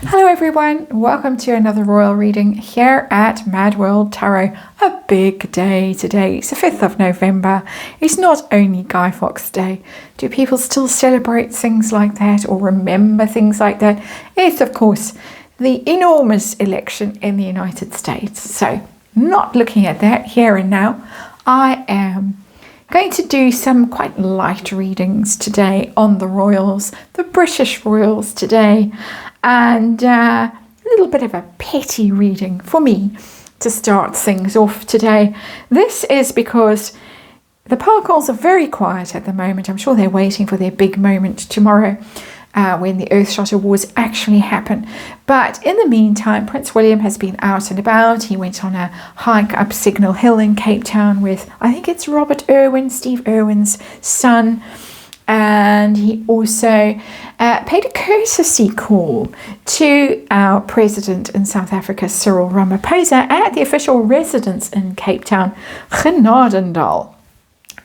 Hello everyone, welcome to another royal reading here at MadWorldTarot. A big day today. It's the 5th of November. It's not only Guy Fawkes Day. Do people still celebrate things like that or remember things like that? It's of course the enormous election in the United States. So not looking at that here and now. I am going to do some quite light readings today on the royals, the British royals today, and a little bit of a petty reading for me to start things off today. This is because the Parkles are very quiet at the moment. I'm sure they're waiting for their big moment tomorrow when the Earthshot Awards actually happen. But in the meantime, Prince William has been out and about. He went on a hike up Signal Hill in Cape Town with, I think it's Robert Irwin, Steve Irwin's son. And he also paid a courtesy call to our president in South Africa, Cyril Ramaphosa, at the official residence in Cape Town, Genadendal,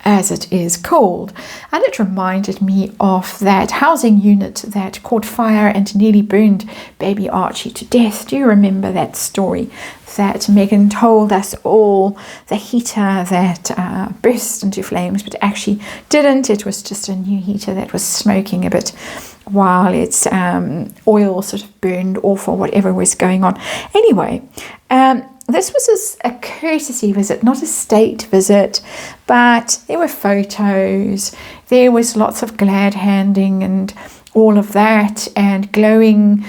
as it is called. And it reminded me of that housing unit that caught fire and nearly burned baby Archie to death. Do you remember that story that Meghan told us all? The heater that burst into flames but actually didn't. It was just a new heater that was smoking a bit while its oil sort of burned off or whatever was going on. Anyway, this was a courtesy visit, not a state visit, but there were photos, there was lots of glad handing and all of that, and glowing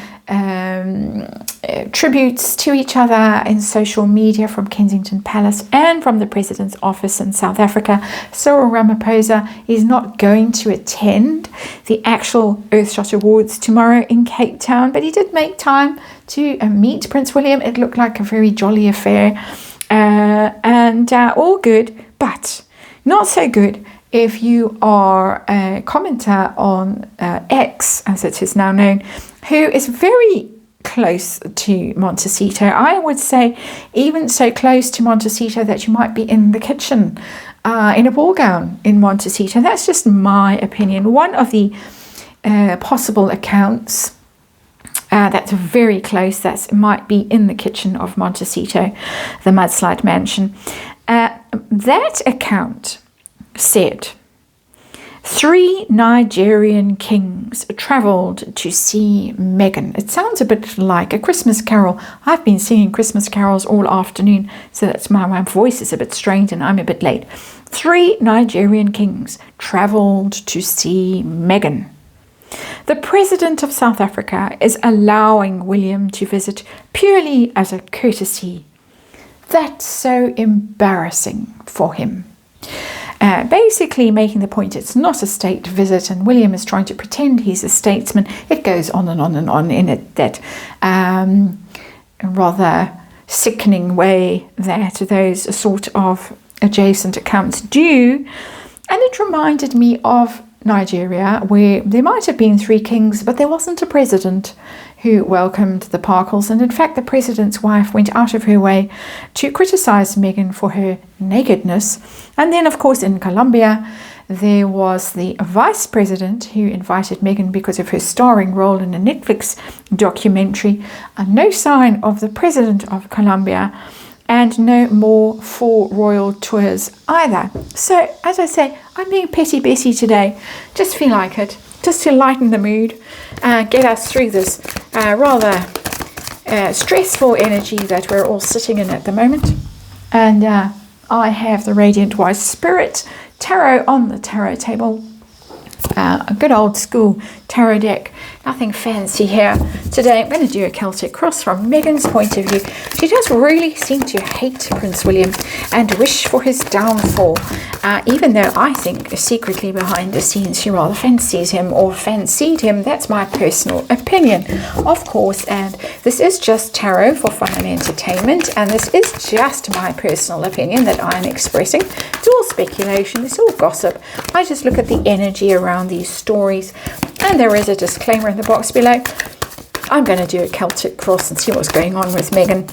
tributes to each other in social media from Kensington Palace and from the President's office in South Africa. Cyril Ramaphosa is not going to attend the actual Earthshot Awards tomorrow in Cape Town, but he did make time to meet Prince William. It looked like a very jolly affair and all good, but not so good if you are a commenter on X, as it is now known, who is very close to Montecito. I would say even so close to Montecito that you might be in the kitchen in a ball gown in Montecito. That's just my opinion. One of the possible accounts that's very close, that might be in the kitchen of Montecito, the mudslide mansion. That account said 3 Nigerian kings travelled to see Meghan. It sounds a bit like a Christmas carol. I've been singing Christmas carols all afternoon, so that's my voice is a bit strained and I'm a bit late. 3 Nigerian kings travelled to see Meghan. The President of South Africa is allowing William to visit purely as a courtesy. That's so embarrassing for him. Basically making the point it's not a state visit, and William is trying to pretend he's a statesman. It goes on and on and on in that rather sickening way that those sort of adjacent accounts do. And it reminded me of Nigeria, where there might have been 3 kings, but there wasn't a president who welcomed the Parkles. And in fact, the president's wife went out of her way to criticize Meghan for her nakedness. And then, of course, in Colombia, there was the vice president who invited Meghan because of her starring role in a Netflix documentary. And no sign of the president of Colombia, and no more 4 royal tours either. So, as I say, I'm being petty Bessie today. Just feel like it, just to lighten the mood, get us through this rather stressful energy that we're all sitting in at the moment. And I have the Radiant Wise Spirit Tarot on the tarot table. A good old school tarot deck, nothing fancy here. Today I'm going to do a Celtic cross from Meghan's point of view. She does really seem to hate Prince William and wish for his downfall, even though I think secretly behind the scenes she rather fancies him or fancied him. That's my personal opinion, of course, and this is just tarot for fun and entertainment, and this is just my personal opinion that I'm expressing. It's all speculation, it's all gossip. I just look at the energy around these stories, and there is a disclaimer in the box below. I'm going to do a Celtic cross and see what's going on with Meghan,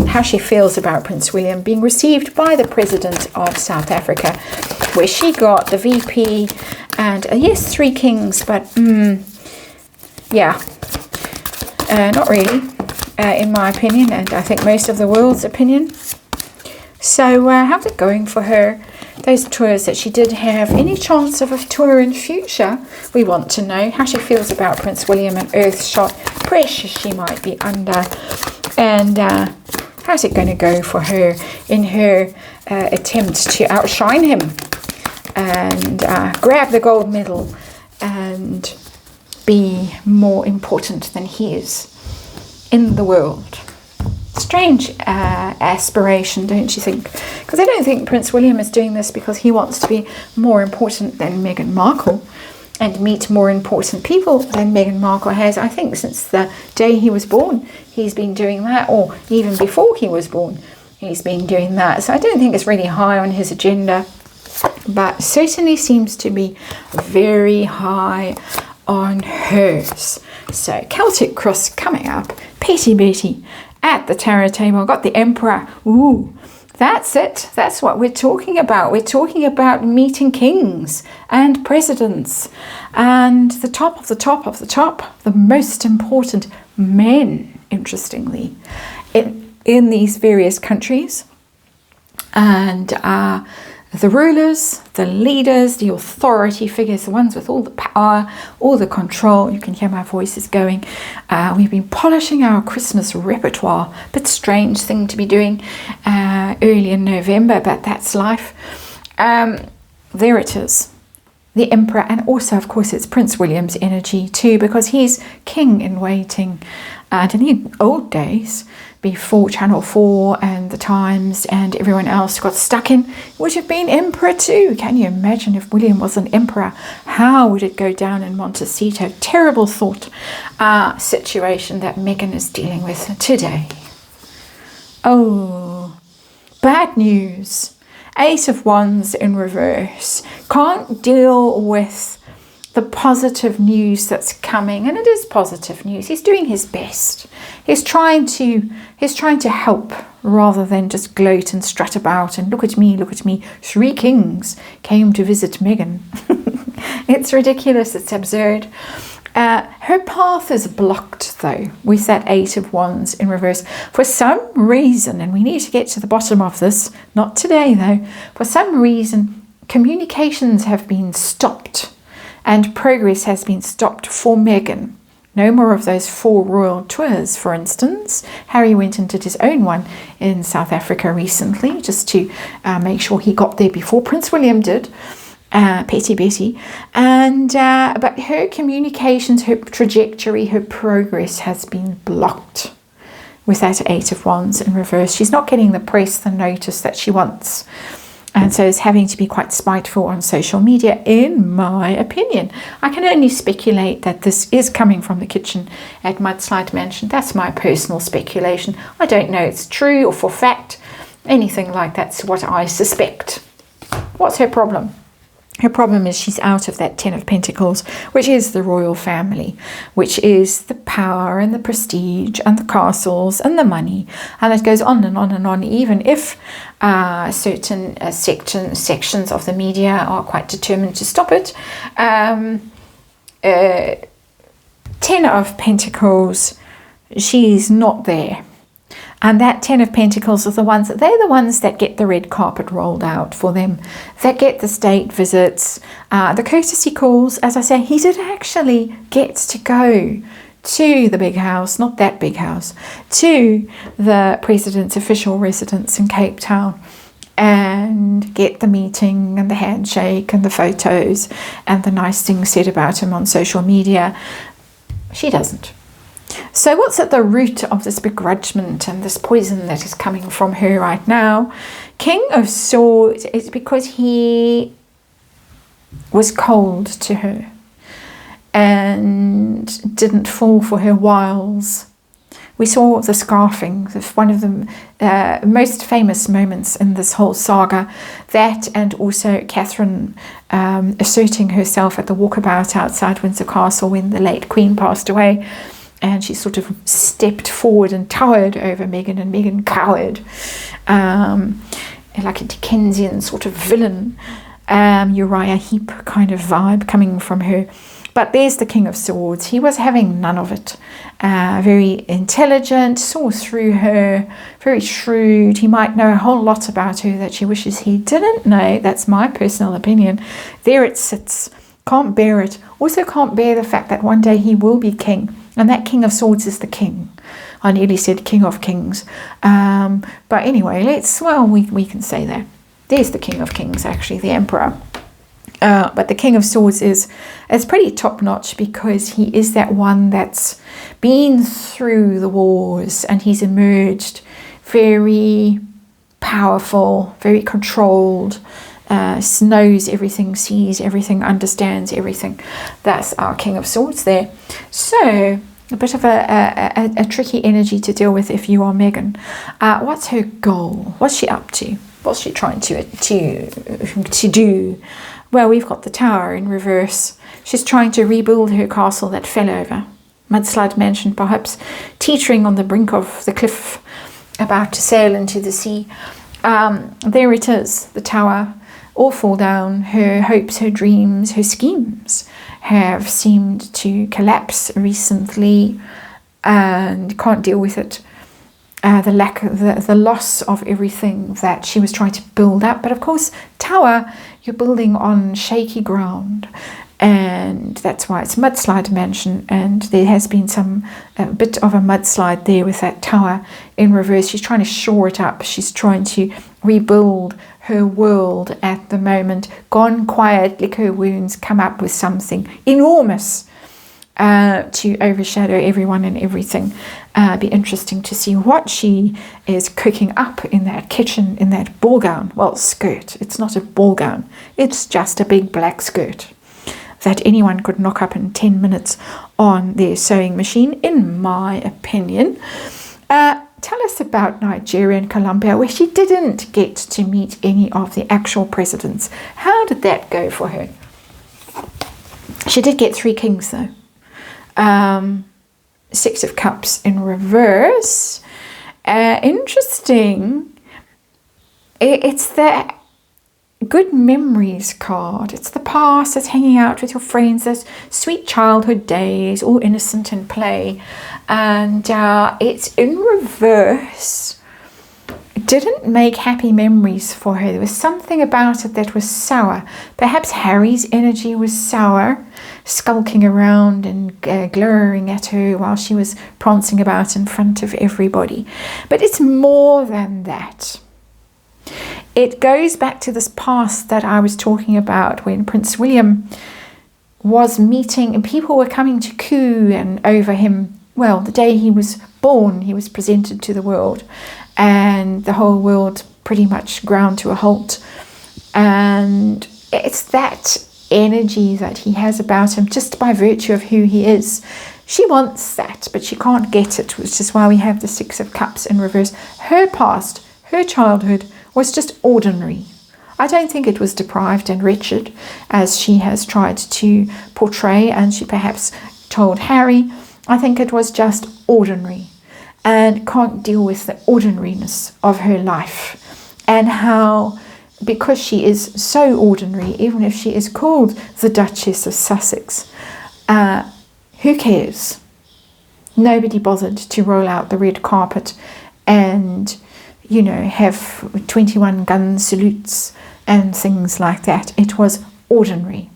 how she feels about Prince William being received by the President of South Africa, where she got the VP and yes, 3 kings, but yeah, Not really, in my opinion, and I think most of the world's opinion. So how's it going for her? Those tours that she did have, any chance of a tour in future? We want to know how she feels about Prince William and earthshot pressure she might be under. And how's it going to go for her in her attempt to outshine him and grab the gold medal and be more important than he is in the world? Strange aspiration, don't you think? Because I don't think Prince William is doing this because he wants to be more important than Meghan Markle and meet more important people than Meghan Markle has. I think since the day he was born, he's been doing that, or even before he was born, he's been doing that. So I don't think it's really high on his agenda, but certainly seems to be very high on hers. So Celtic Cross coming up, Petty Betty at the tarot table, got the Emperor. Ooh, that's it. That's what we're talking about. We're talking about meeting kings and presidents and the top of the top of the top, the most important men, interestingly, in these various countries. And the rulers, the leaders, the authority figures, the ones with all the power, all the control. You can hear my voices going. We've been polishing our Christmas repertoire. Bit strange thing to be doing early in November, but that's life. There it is. The Emperor, and also, of course, it's Prince William's energy too, because he's king in waiting. And in the old days, before Channel 4 and the Times and everyone else got stuck in, would have been emperor too. Can you imagine if William was an emperor? How would it go down in Montecito? Terrible thought situation that Meghan is dealing with today. Oh, bad news. Ace of Wands in reverse. Can't deal with the positive news that's coming, and it is positive news. He's doing his best. He's trying to help rather than just gloat and strut about and look at me, look at me. 3 kings came to visit Meghan. It's ridiculous. It's absurd. Her path is blocked though with that 8 of Wands in reverse for some reason, and we need to get to the bottom of this. Not today though. For some reason, communications have been stopped. And progress has been stopped for Meghan. No more of those 4 royal tours, for instance. Harry went and did his own one in South Africa recently, just to make sure he got there before Prince William did, Petty Betty. And but her communications, her trajectory, her progress has been blocked with that 8 of Wands in reverse. She's not getting the press, the notice that she wants. And so is having to be quite spiteful on social media, in my opinion. I can only speculate that this is coming from the kitchen at Mudslide Mansion. That's my personal speculation. I don't know it's true or for fact. Anything like that's what I suspect. What's her problem? Her problem is she's out of that 10 of Pentacles, which is the royal family, which is the power and the prestige and the castles and the money. And it goes on and on and on, even if certain sections of the media are quite determined to stop it. 10 of Pentacles, she's not there. And that 10 of Pentacles are they're the ones that get the red carpet rolled out for them, that get the state visits, the courtesy calls. As I say, he did actually get to go to the big house, not that big house, to the president's official residence in Cape Town and get the meeting and the handshake and the photos and the nice things said about him on social media. She doesn't. So what's at the root of this begrudgment and this poison that is coming from her right now? King of Swords is because he was cold to her and didn't fall for her wiles. We saw the scarfing, one of the most famous moments in this whole saga. That, and also Catherine asserting herself at the walkabout outside Windsor Castle when the late Queen passed away. And she sort of stepped forward and towered over Meghan, and Meghan cowered, like a Dickensian sort of villain, Uriah Heep kind of vibe coming from her. But there's the King of Swords. He was having none of it. Very intelligent, saw through her, very shrewd. He might know a whole lot about her that she wishes he didn't know. That's my personal opinion. There it sits. Can't bear it. Also can't bear the fact that one day he will be king. And that King of Swords is the king. I nearly said King of Kings. But anyway, we can say that. There's the King of Kings, actually, the Emperor. But the King of Swords is pretty top-notch because he is that one that's been through the wars and he's emerged very powerful, very controlled, knows everything, sees everything, understands everything. That's our King of Swords there. So a bit of a tricky energy to deal with if you are Meghan. What's her goal? What's she up to? What's she trying to do? Well, we've got the Tower in reverse. She's trying to rebuild her castle that fell over. Mudslide mansion, perhaps teetering on the brink of the cliff, about to sail into the sea. There it is, the Tower, all fall down. Her hopes, her dreams, her schemes have seemed to collapse recently and can't deal with it. The loss of everything that she was trying to build up. But of course, Tower, you're building on shaky ground, and that's why it's mudslide mansion. And there has been a bit of a mudslide there with that Tower in reverse. She's trying to shore it up. She's trying to rebuild her world at the moment. Gone quiet, lick her wounds, come up with something enormous to overshadow everyone and everything. Be interesting to see what she is cooking up in that kitchen, in that ball gown. Well, skirt. It's not a ball gown. It's just a big black skirt that anyone could knock up in 10 minutes on their sewing machine, in my opinion. Tell us about Nigerian Columbia, where she didn't get to meet any of the actual presidents. How did that go for her? She did get 3 kings, though. 6 of Cups in reverse. Interesting. It's the good memories card. It's the past. It's hanging out with your friends. Those sweet childhood days, all innocent in play. And it's in reverse. It didn't make happy memories for her. There was something about it that was sour. Perhaps Harry's energy was sour, skulking around and glaring at her while she was prancing about in front of everybody. But it's more than that. It goes back to this past that I was talking about when Prince William was meeting and people were coming to coo and over him. Well, the day he was born, he was presented to the world, and the whole world pretty much ground to a halt. And it's that energy that he has about him just by virtue of who he is. She wants that, but she can't get it, which is why we have the 6 of Cups in reverse. Her past, her childhood was just ordinary. I don't think it was deprived and wretched as she has tried to portray, and she perhaps told Harry. I think it was just ordinary and can't deal with the ordinariness of her life, and how, because she is so ordinary, even if she is called the Duchess of Sussex, who cares? Nobody bothered to roll out the red carpet and, have 21 gun salutes and things like that. It was ordinary,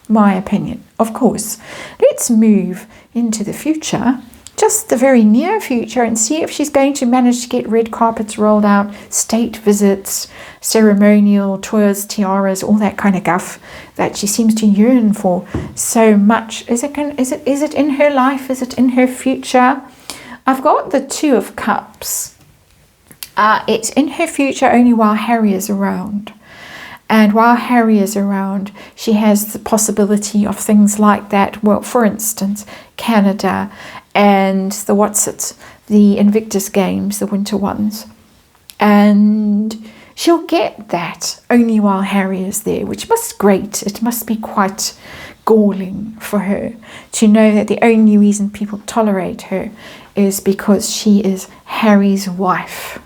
my opinion. Of course, let's move into the future, just the very near future, and see if she's going to manage to get red carpets rolled out, state visits, ceremonial tours, tiaras, all that kind of guff that she seems to yearn for so much. Is it in her life? Is it in her future? I've got the 2 of Cups. It's in her future only while Harry is around. And while Harry is around, she has the possibility of things like that. Well, for instance, Canada and the Invictus Games, the winter ones. And she'll get that only while Harry is there, which must be great. It must be quite galling for her to know that the only reason people tolerate her is because she is Harry's wife.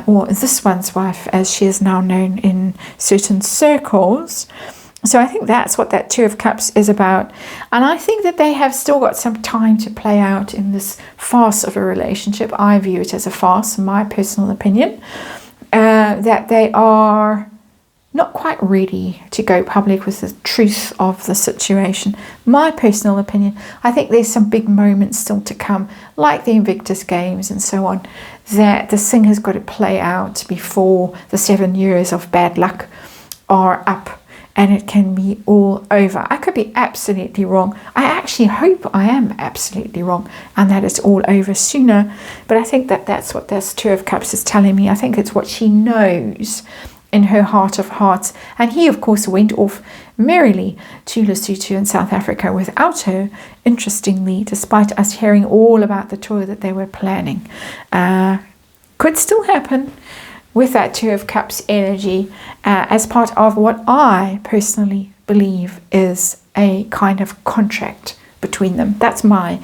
Or this one's wife, as she is now known in certain circles. So I think that's what that Two of Cups is about. And I think that they have still got some time to play out in this farce of a relationship. I view it as a farce, in my personal opinion. That they are not quite ready to go public with the truth of the situation. My personal opinion, I think there's some big moments still to come, like the Invictus Games and so on, that this thing has got to play out before the 7 years of bad luck are up and it can be all over. I could be absolutely wrong. I actually hope I am absolutely wrong and that it's all over sooner. But I think that that's what this Two of Cups is telling me. I think it's what she knows in her heart of hearts. And he, of course, went off merrily to Lesotho in South Africa without her, interestingly, despite us hearing all about the tour that they were planning. Could still happen with that Two of Cups energy as part of what I personally believe is a kind of contract between them. That's my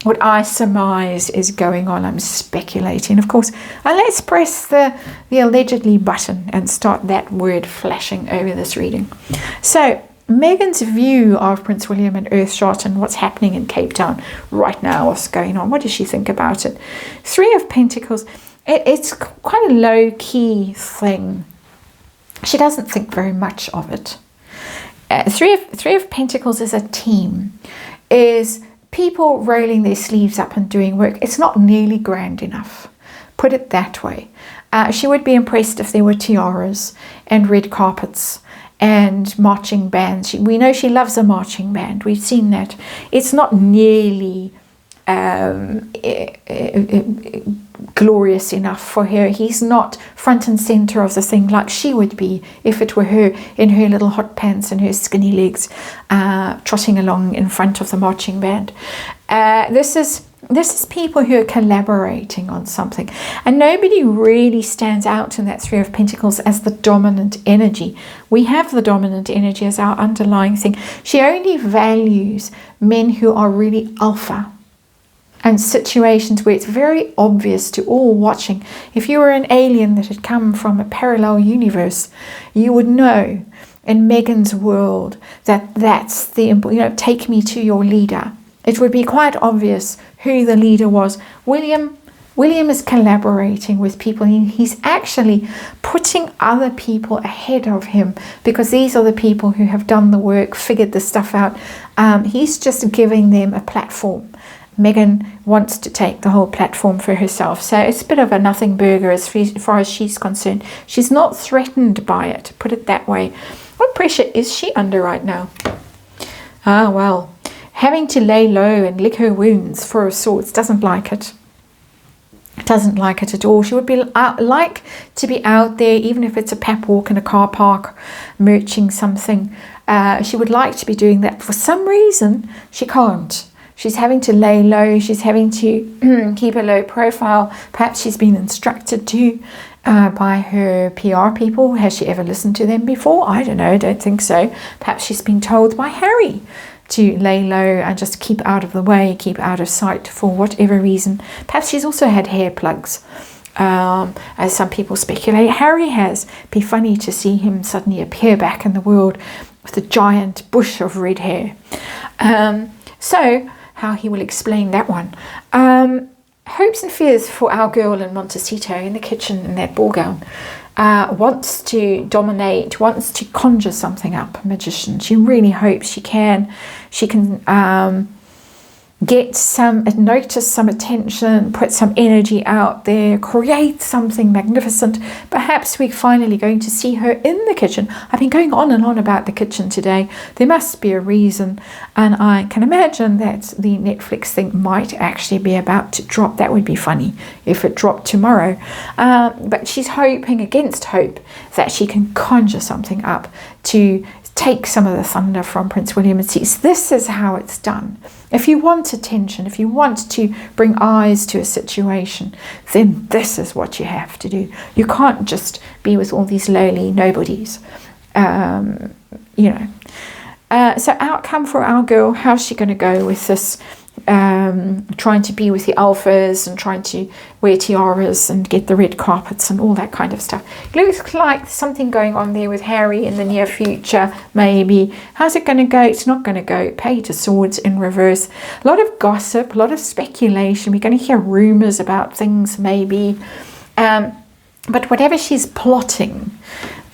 what I surmise is going on. I'm speculating, of course. And let's press the allegedly button and start that word flashing over this reading. So Meghan's view of Prince William and Earthshot and what's happening in Cape Town right now, what's going on, what does she think about it? Three of Pentacles, it's quite a low-key thing. She doesn't think very much of it. Three of Pentacles is a team, is people rolling their sleeves up and doing work. It's not nearly grand enough, put it that way. She would be impressed if there were tiaras and red carpets and marching bands. We know she loves a marching band. We've seen that. It's not nearly glorious enough for her. He's not front and center of the thing like she would be if it were her in her little hot pants and her skinny legs trotting along in front of the marching band. This is people who are collaborating on something, and nobody really stands out in that Three of Pentacles as the dominant energy. We have the dominant energy as our underlying thing. She only values men who are really alpha, and situations where it's very obvious to all watching. If you were an alien that had come from a parallel universe, you would know in Meghan's world that that's the, take me to your leader. It would be quite obvious who the leader was. William is collaborating with people. He's actually putting other people ahead of him because these are the people who have done the work, figured the stuff out. He's just giving them a platform. Meghan wants to take the whole platform for herself. So it's a bit of a nothing burger as far as she's concerned. She's not threatened by it, put it that way. What pressure is she under right now? Well, having to lay low and lick her wounds, Four of Swords, doesn't like it. Doesn't like it at all. She would be like to be out there, even if it's a pep walk in a car park, merching something. She would like to be doing that. For some reason, she can't. She's having to lay low. She's having to keep a low profile. Perhaps she's been instructed to by her PR people. Has she ever listened to them before? I don't know. I don't think so. Perhaps she's been told by Harry to lay low and just keep out of the way, keep out of sight for whatever reason. Perhaps she's also had hair plugs, as some people speculate Harry has. It'd be funny to see him suddenly appear back in the world with a giant bush of red hair. So how he will explain that one. Hopes and fears for our girl in Montecito in the kitchen in that ball gown. Wants to dominate, wants to conjure something up, magician. She really hopes she can get some notice, some attention, put some energy out there, create something magnificent. Perhaps we're finally going to see her in the kitchen. I've been going on and on about the kitchen today. There must be a reason, and I can imagine that the Netflix thing might actually be about to drop. That would be funny if it dropped tomorrow. But she's hoping against hope that she can conjure something up to take some of the thunder from Prince William and see. This is how it's done. If you want attention, if you want to bring eyes to a situation, then this is what you have to do. You can't just be with all these lowly nobodies. So outcome for our girl, how's she going to go with this trying to be with the alphas and trying to wear tiaras and get the red carpets and all that kind of stuff. It looks like something going on there with Harry in the near future, maybe. How's it going to go? It's not going to go. Page of Swords in reverse. A lot of gossip, a lot of speculation. We're going to hear rumors about things, maybe. But whatever she's plotting,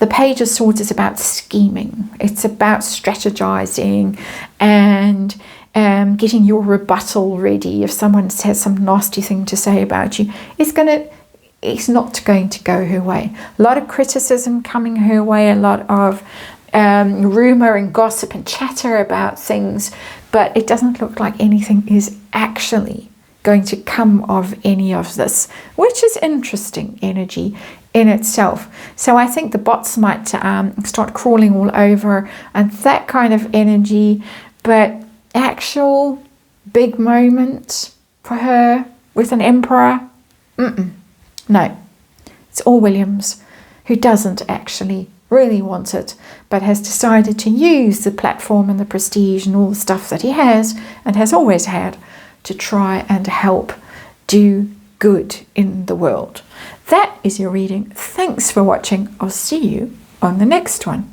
the Page of Swords is about scheming. It's about strategizing and getting your rebuttal ready. If someone has some nasty thing to say about you, it's not going to go her way. A lot of criticism coming her way, a lot of rumor and gossip and chatter about things, but it doesn't look like anything is actually going to come of any of this, which is interesting energy in itself. So I think the bots might start crawling all over and that kind of energy, but actual big moment for her with an emperor, no. It's all Williams, who doesn't actually really want it, but has decided to use the platform and the prestige and all the stuff that he has and has always had to try and help do good in the world. That is your reading. Thanks for watching. I'll see you on the next one.